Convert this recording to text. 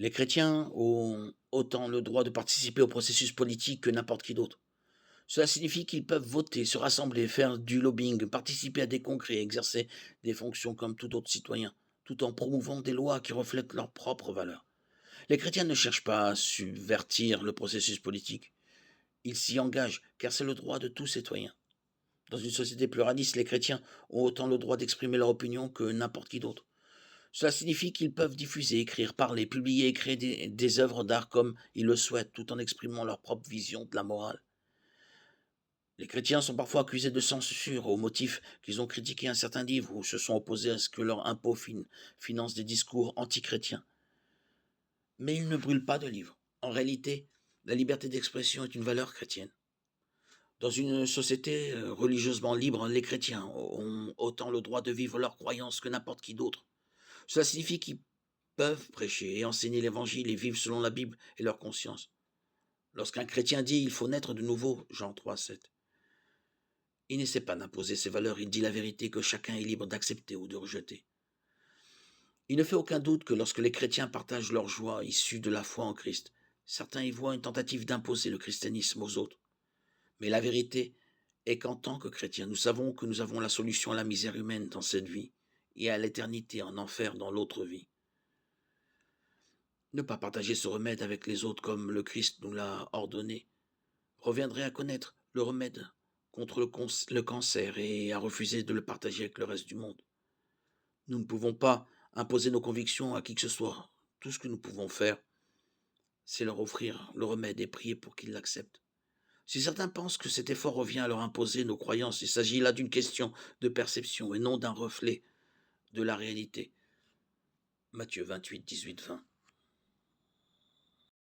Les chrétiens ont autant le droit de participer au processus politique que n'importe qui d'autre. Cela signifie qu'ils peuvent voter, se rassembler, faire du lobbying, participer à des congrès, exercer des fonctions comme tout autre citoyen, tout en promouvant des lois qui reflètent leurs propres valeurs. Les chrétiens ne cherchent pas à subvertir le processus politique. Ils s'y engagent, car c'est le droit de tout citoyen. Dans une société pluraliste, les chrétiens ont autant le droit d'exprimer leur opinion que n'importe qui d'autre. Cela signifie qu'ils peuvent diffuser, écrire, parler, publier et créer des œuvres d'art comme ils le souhaitent, tout en exprimant leur propre vision de la morale. Les chrétiens sont parfois accusés de censure au motif qu'ils ont critiqué un certain livre ou se sont opposés à ce que leur impôt finance des discours antichrétiens. Mais ils ne brûlent pas de livres. En réalité, la liberté d'expression est une valeur chrétienne. Dans une société religieusement libre, les chrétiens ont autant le droit de vivre leurs croyances que n'importe qui d'autre. Cela signifie qu'ils peuvent prêcher et enseigner l'Évangile et vivre selon la Bible et leur conscience. Lorsqu'un chrétien dit « il faut naître de nouveau », Jean 3, 7, il n'essaie pas d'imposer ses valeurs, il dit la vérité que chacun est libre d'accepter ou de rejeter. Il ne fait aucun doute que lorsque les chrétiens partagent leur joie issue de la foi en Christ, certains y voient une tentative d'imposer le christianisme aux autres. Mais la vérité est qu'en tant que chrétiens, nous savons que nous avons la solution à la misère humaine dans cette vie et à l'éternité en enfer dans l'autre vie. Ne pas partager ce remède avec les autres comme le Christ nous l'a ordonné reviendrait à connaître le remède contre le cancer et à refuser de le partager avec le reste du monde. Nous ne pouvons pas imposer nos convictions à qui que ce soit. Tout ce que nous pouvons faire, c'est leur offrir le remède et prier pour qu'ils l'acceptent. Si certains pensent que cet effort revient à leur imposer nos croyances, il s'agit là d'une question de perception et non d'un reflet de la réalité. Matthieu 28, 18, 20.